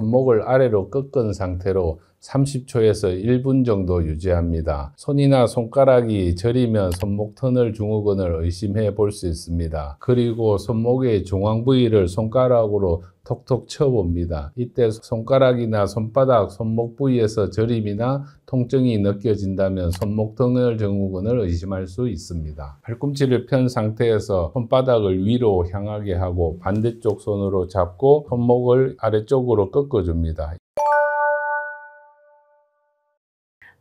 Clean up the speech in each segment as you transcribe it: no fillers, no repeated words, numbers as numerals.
손목을 아래로 꺾은 상태로 30초에서 1분 정도 유지합니다. 손이나 손가락이 저리면 손목 터널 증후군을 의심해 볼 수 있습니다. 그리고 손목의 중앙 부위를 손가락으로 톡톡 쳐봅니다. 이때 손가락이나 손바닥, 손목 부위에서 저림이나 통증이 느껴진다면 손목 터널 증후군을 의심할 수 있습니다. 팔꿈치를 편 상태에서 손바닥을 위로 향하게 하고 반대쪽 손으로 잡고 손목을 아래쪽으로 꺾어줍니다.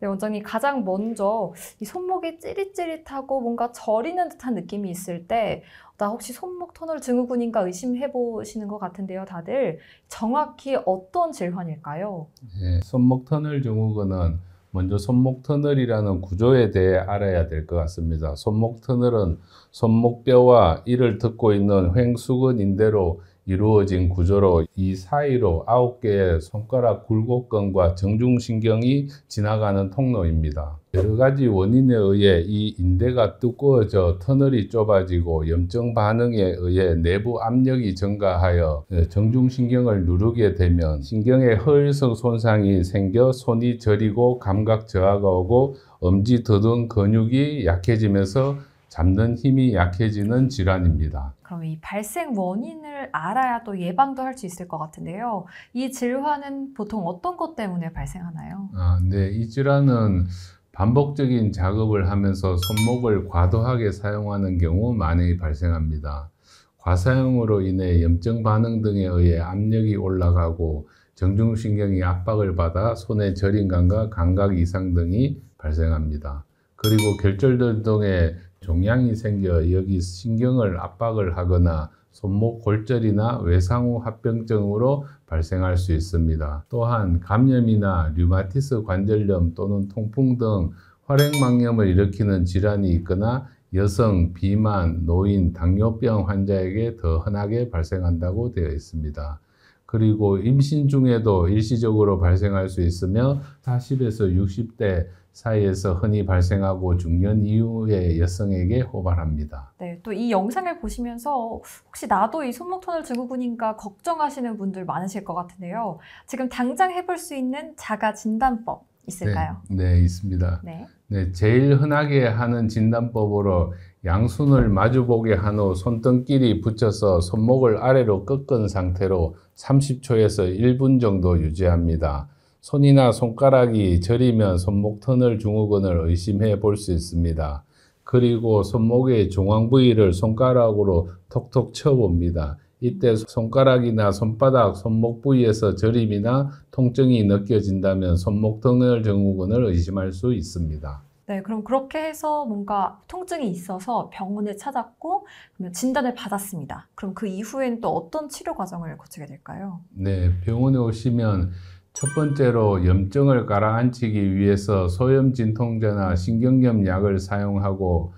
네, 원장님, 가장 먼저 이 손목이 찌릿찌릿하고 뭔가 저리는 듯한 느낌이 있을 때 나 혹시 손목 터널 증후군인가 의심해 보시는 것 같은데요. 다들 정확히 어떤 질환일까요? 네, 손목 터널 증후군은 먼저 손목 터널이라는 구조에 대해 알아야 될 것 같습니다. 손목 터널은 손목뼈와 이를 덮고 있는 횡수근 인대로 이루어진 구조로 이 사이로 9개의 손가락 굴곡근과 정중신경이 지나가는 통로입니다. 여러 가지 원인에 의해 이 인대가 두꺼워져 터널이 좁아지고 염증 반응에 의해 내부 압력이 증가하여 정중신경을 누르게 되면 신경의 허일성 손상이 생겨 손이 저리고 감각 저하가 오고 엄지 더듬 근육이 약해지면서 잡는 힘이 약해지는 질환입니다. 그럼 이 발생 원인을 알아야 또 예방도 할 수 있을 것 같은데요. 이 질환은 보통 어떤 것 때문에 발생하나요? 네, 이 질환은 반복적인 작업을 하면서 손목을 과도하게 사용하는 경우 많이 발생합니다. 과사용으로 인해 염증 반응 등에 의해 압력이 올라가고 정중신경이 압박을 받아 손의 저림감과 감각 이상 등이 발생합니다. 그리고 결절들 등의 종양이 생겨 여기 신경을 압박을 하거나 손목 골절이나 외상후 합병증으로 발생할 수 있습니다. 또한 감염이나 류마티스 관절염 또는 통풍 등 활액망염을 일으키는 질환이 있거나 여성, 비만, 노인, 당뇨병 환자에게 더 흔하게 발생한다고 되어 있습니다. 그리고 임신 중에도 일시적으로 발생할 수 있으며 40에서 60대 사이에서 흔히 발생하고 중년 이후의 여성에게 호발합니다. 네, 또 이 영상을 보시면서 혹시 나도 이 손목 터널 증후군인가 걱정하시는 분들 많으실 것 같은데요. 지금 당장 해볼 수 있는 자가 진단법 있을까요? 네, 있습니다. 네, 제일 흔하게 하는 진단법으로 양손을 마주보게 한 후 손등끼리 붙여서 손목을 아래로 꺾은 상태로 30초에서 1분 정도 유지합니다. 손이나 손가락이 저리면 손목 터널 증후군을 의심해 볼 수 있습니다. 그리고 손목의 중앙 부위를 손가락으로 톡톡 쳐봅니다. 이때 손가락이나 손바닥, 손목 부위에서 저림이나 통증이 느껴진다면 손목 터널 증후군을 의심할 수 있습니다. 네, 그럼 그렇게 해서 뭔가 통증이 있어서 병원을 찾았고 그러면 진단을 받았습니다. 그럼 그 이후엔 또 어떤 치료 과정을 거치게 될까요? 네, 병원에 오시면 첫 번째로 염증을 가라앉히기 위해서 소염 진통제나 신경염 약을 사용하고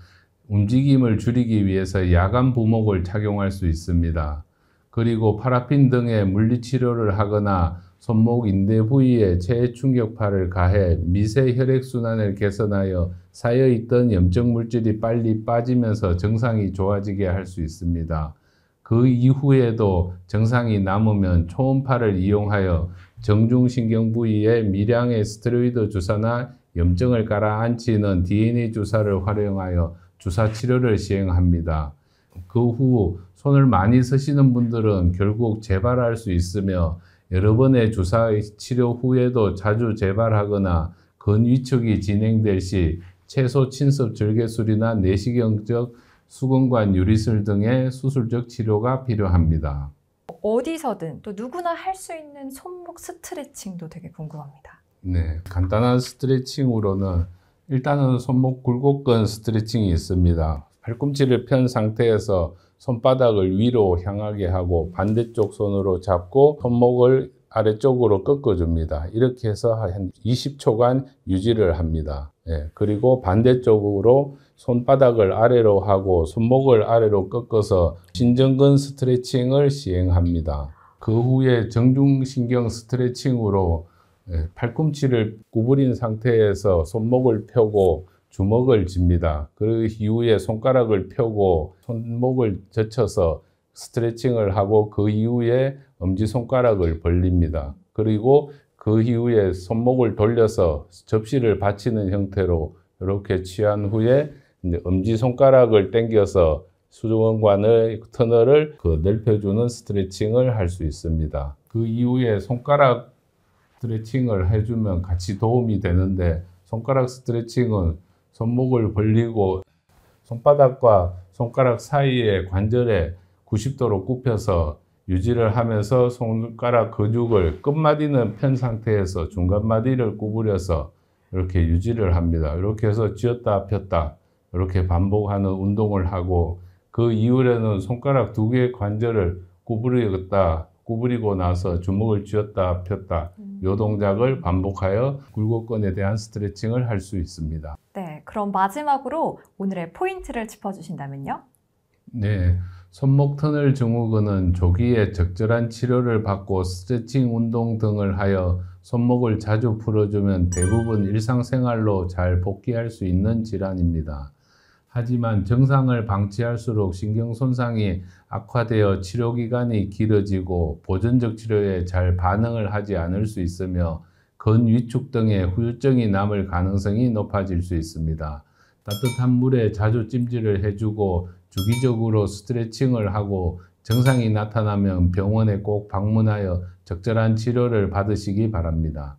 움직임을 줄이기 위해서 야간 부목을 착용할 수 있습니다. 그리고 파라핀 등의 물리치료를 하거나 손목 인대 부위에 체충격파를 가해 미세 혈액순환을 개선하여 쌓여있던 염증 물질이 빨리 빠지면서 증상이 좋아지게 할 수 있습니다. 그 이후에도 증상이 남으면 초음파를 이용하여 정중신경 부위에 미량의 스테로이드 주사나 염증을 가라앉히는 DNA 주사를 활용하여 주사 치료를 시행합니다. 그 후 손을 많이 쓰시는 분들은 결국 재발할 수 있으며 여러 번의 주사 치료 후에도 자주 재발하거나 근위축이 진행될 시 채소 침습 절개술이나 내시경적 수근관 유리술 등의 수술적 치료가 필요합니다. 어디서든 또 누구나 할 수 있는 손목 스트레칭도 되게 궁금합니다. 네, 간단한 스트레칭으로는 일단은 손목 굴곡근 스트레칭이 있습니다. 팔꿈치를 편 상태에서 손바닥을 위로 향하게 하고 반대쪽 손으로 잡고 손목을 아래쪽으로 꺾어줍니다. 이렇게 해서 한 20초간 유지를 합니다. 그리고 반대쪽으로 손바닥을 아래로 하고 손목을 아래로 꺾어서 신전근 스트레칭을 시행합니다. 그 후에 정중신경 스트레칭으로 팔꿈치를 구부린 상태에서 손목을 펴고 주먹을 쥡니다. 그 이후에 손가락을 펴고 손목을 젖혀서 스트레칭을 하고 그 이후에 엄지손가락을 벌립니다. 그리고 그 이후에 손목을 돌려서 접시를 받치는 형태로 이렇게 취한 후에 이제 엄지손가락을 당겨서 수족관의 터널을 넓혀주는 스트레칭을 할 수 있습니다. 그 이후에 손가락 스트레칭을 해주면 같이 도움이 되는데, 손가락 스트레칭은 손목을 벌리고 손바닥과 손가락 사이의 관절에 90도로 굽혀서 유지를 하면서 손가락 근육을 끝마디는 편 상태에서 중간마디를 구부려서 이렇게 유지를 합니다. 이렇게 해서 쥐었다 폈다 이렇게 반복하는 운동을 하고, 그 이후에는 손가락 두 개의 관절을 구부리고 나서 주먹을 쥐었다 폈다 이 동작을 반복하여 굴곡근에 대한 스트레칭을 할 수 있습니다. 네, 그럼 마지막으로 오늘의 포인트를 짚어주신다면요? 네, 손목 터널 증후군은 조기에 적절한 치료를 받고 스트레칭 운동 등을 하여 손목을 자주 풀어주면 대부분 일상생활로 잘 복귀할 수 있는 질환입니다. 하지만 증상을 방치할수록 신경 손상이 악화되어 치료 기간이 길어지고 보존적 치료에 잘 반응을 하지 않을 수 있으며 근 위축 등의 후유증이 남을 가능성이 높아질 수 있습니다. 따뜻한 물에 자주 찜질을 해주고 주기적으로 스트레칭을 하고 증상이 나타나면 병원에 꼭 방문하여 적절한 치료를 받으시기 바랍니다.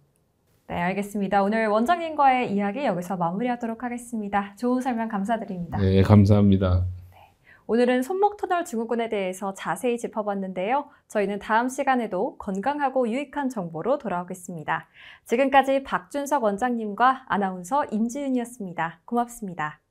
네, 알겠습니다. 오늘 원장님과의 이야기 여기서 마무리하도록 하겠습니다. 좋은 설명 감사드립니다. 네, 감사합니다. 오늘은 손목 터널 증후군에 대해서 자세히 짚어봤는데요. 저희는 다음 시간에도 건강하고 유익한 정보로 돌아오겠습니다. 지금까지 박준석 원장님과 아나운서 임지은이었습니다. 고맙습니다.